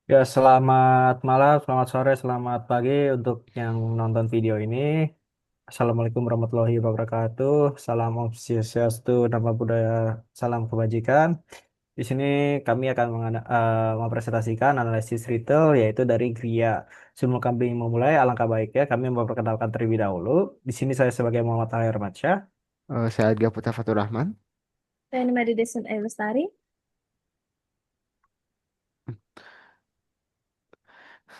Ya, selamat malam, selamat sore, selamat pagi untuk yang nonton video ini. Assalamualaikum warahmatullahi wabarakatuh. Salam Om Swastiastu, Namo Buddhaya, salam kebajikan. Di sini kami akan mempresentasikan analisis retail yaitu dari Gria. Sebelum kami memulai, alangkah baiknya kami memperkenalkan terlebih dahulu. Di sini saya sebagai Muhammad Tahir Matsyah. Saya Adga Putra Fatur Rahman. Saya Nimadi Desun Ayu Lestari.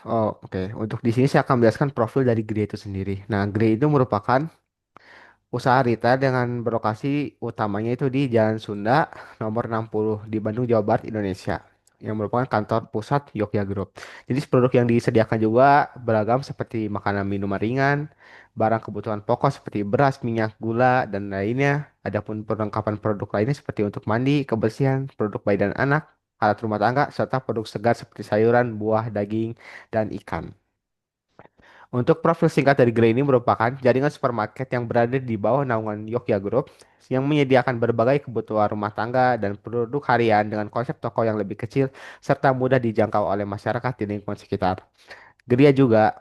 Oh, oke. Untuk di sini saya akan menjelaskan profil dari Grey itu sendiri. Nah, Grey itu merupakan usaha retail dengan berlokasi utamanya itu di Jalan Sunda nomor 60 di Bandung, Jawa Barat, Indonesia. Yang merupakan kantor pusat Yogya Group. Jadi produk yang disediakan juga beragam seperti makanan minuman ringan, barang kebutuhan pokok seperti beras, minyak, gula, dan lainnya. Adapun perlengkapan produk lainnya seperti untuk mandi, kebersihan, produk bayi dan anak, alat rumah tangga, serta produk segar seperti sayuran, buah, daging, dan ikan. Untuk profil singkat dari Grey ini merupakan jaringan supermarket yang berada di bawah naungan Yogya Group yang menyediakan berbagai kebutuhan rumah tangga dan produk harian dengan konsep toko yang lebih kecil serta mudah dijangkau oleh masyarakat di lingkungan sekitar. Geria juga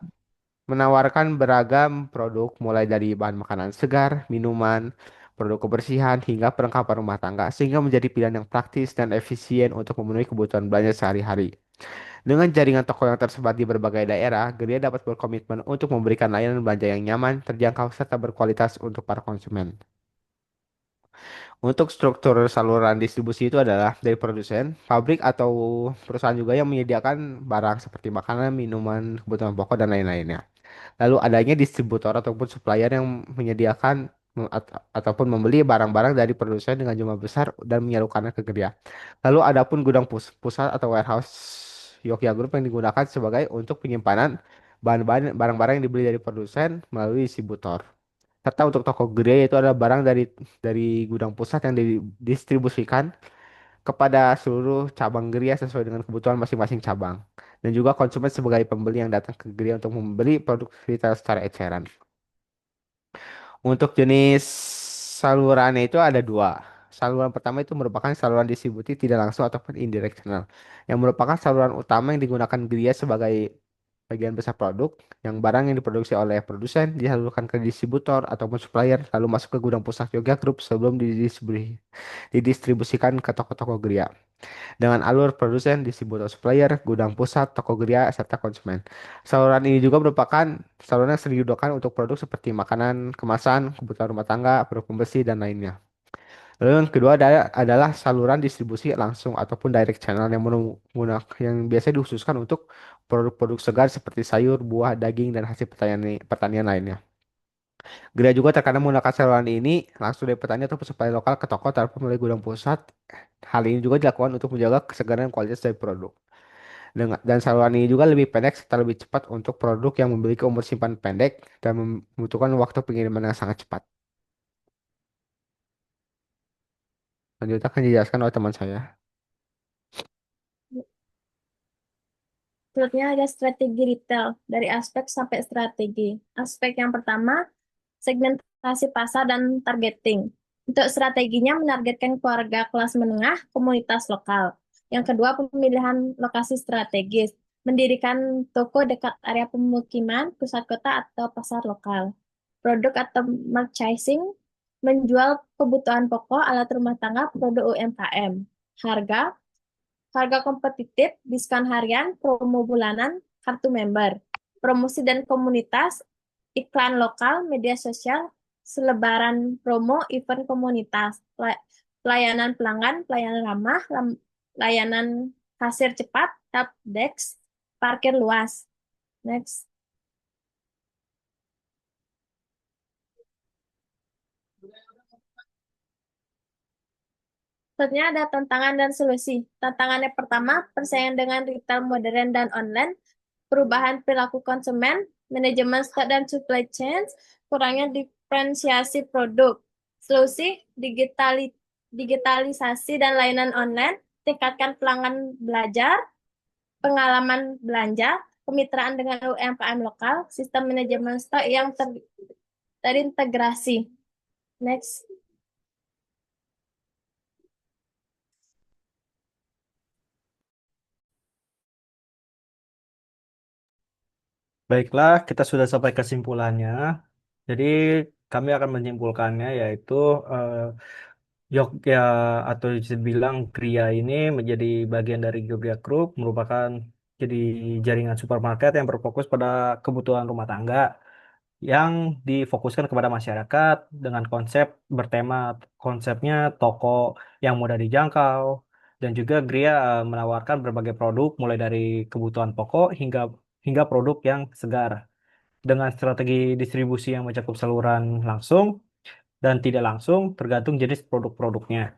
menawarkan beragam produk mulai dari bahan makanan segar, minuman, produk kebersihan hingga perlengkapan rumah tangga sehingga menjadi pilihan yang praktis dan efisien untuk memenuhi kebutuhan belanja sehari-hari. Dengan jaringan toko yang tersebar di berbagai daerah, Geria dapat berkomitmen untuk memberikan layanan belanja yang nyaman, terjangkau, serta berkualitas untuk para konsumen. Untuk struktur saluran distribusi itu adalah dari produsen, pabrik atau perusahaan juga yang menyediakan barang seperti makanan, minuman, kebutuhan pokok, dan lain-lainnya. Lalu adanya distributor ataupun supplier yang menyediakan ataupun membeli barang-barang dari produsen dengan jumlah besar dan menyalurkannya ke geria. Lalu adapun gudang pusat atau warehouse Yogya Group yang digunakan sebagai untuk penyimpanan bahan-bahan barang-barang yang dibeli dari produsen melalui distributor. Serta untuk toko geria itu adalah barang dari gudang pusat yang didistribusikan kepada seluruh cabang geria sesuai dengan kebutuhan masing-masing cabang. Dan juga konsumen sebagai pembeli yang datang ke geria untuk membeli produk retail secara eceran. Untuk jenis salurannya itu ada dua. Saluran pertama itu merupakan saluran distribusi tidak langsung ataupun indirect channel. Yang merupakan saluran utama yang digunakan geria sebagai bagian besar produk, yang barang yang diproduksi oleh produsen disalurkan ke distributor ataupun supplier, lalu masuk ke gudang pusat Yoga Group sebelum didistribusikan ke toko-toko geria dengan alur produsen, distributor supplier, gudang pusat, toko geria, serta konsumen. Saluran ini juga merupakan saluran yang sering digunakan untuk produk seperti makanan, kemasan, kebutuhan rumah tangga, produk pembersih, dan lainnya. Lalu yang kedua adalah saluran distribusi langsung ataupun direct channel yang menggunakan yang biasanya dikhususkan untuk produk-produk segar seperti sayur, buah, daging, dan hasil pertanian, pertanian lainnya. Gerai juga terkadang menggunakan saluran ini langsung dari petani atau supplier lokal ke toko tanpa melalui gudang pusat. Hal ini juga dilakukan untuk menjaga kesegaran dan kualitas dari produk. Dan saluran ini juga lebih pendek serta lebih cepat untuk produk yang memiliki umur simpan pendek dan membutuhkan waktu pengiriman yang sangat cepat. Lanjutnya akan dijelaskan oleh teman saya. Selanjutnya ada strategi retail dari aspek sampai strategi. Aspek yang pertama, segmentasi pasar dan targeting. Untuk strateginya menargetkan keluarga kelas menengah, komunitas lokal. Yang kedua, pemilihan lokasi strategis. Mendirikan toko dekat area pemukiman, pusat kota atau pasar lokal. Produk atau merchandising, menjual kebutuhan pokok, alat rumah tangga, produk UMKM. Harga, harga kompetitif, diskon harian, promo bulanan, kartu member, promosi dan komunitas, iklan lokal, media sosial, selebaran promo, event komunitas, pelayanan pelanggan, pelayanan ramah, layanan kasir cepat, tap desk, parkir luas. Next. Selanjutnya ada tantangan dan solusi. Tantangannya pertama, persaingan dengan retail modern dan online, perubahan perilaku konsumen, manajemen stok dan supply chain, kurangnya diferensiasi produk. Solusi, digitalisasi dan layanan online, tingkatkan pelanggan belajar, pengalaman belanja, kemitraan dengan UMKM lokal, sistem manajemen stok yang terintegrasi. Next. Baiklah, kita sudah sampai kesimpulannya. Jadi kami akan menyimpulkannya yaitu eh, Jogja atau bisa dibilang Gria ini menjadi bagian dari Jogja Group, merupakan jadi jaringan supermarket yang berfokus pada kebutuhan rumah tangga yang difokuskan kepada masyarakat dengan konsep bertema konsepnya toko yang mudah dijangkau dan juga Gria menawarkan berbagai produk mulai dari kebutuhan pokok hingga hingga produk yang segar dengan strategi distribusi yang mencakup saluran langsung dan tidak langsung tergantung jenis produk-produknya.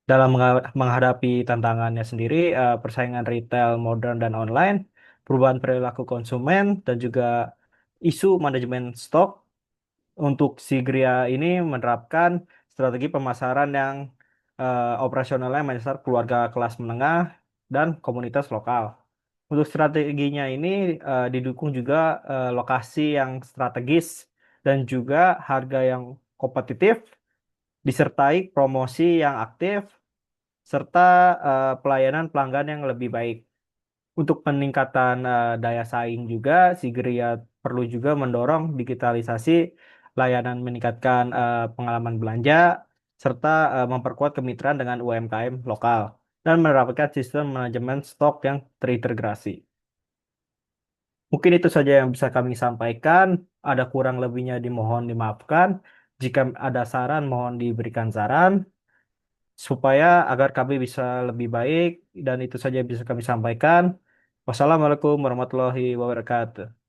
Dalam menghadapi tantangannya sendiri, persaingan retail modern dan online, perubahan perilaku konsumen, dan juga isu manajemen stok, untuk si Gria ini menerapkan strategi pemasaran yang operasionalnya menyasar keluarga kelas menengah dan komunitas lokal. Untuk strateginya ini didukung juga lokasi yang strategis dan juga harga yang kompetitif, disertai promosi yang aktif, serta pelayanan pelanggan yang lebih baik. Untuk peningkatan daya saing juga, si Geria perlu juga mendorong digitalisasi layanan, meningkatkan pengalaman belanja, serta memperkuat kemitraan dengan UMKM lokal, dan menerapkan sistem manajemen stok yang terintegrasi. Mungkin itu saja yang bisa kami sampaikan. Ada kurang lebihnya dimohon dimaafkan. Jika ada saran, mohon diberikan saran supaya agar kami bisa lebih baik, dan itu saja yang bisa kami sampaikan. Wassalamualaikum warahmatullahi wabarakatuh.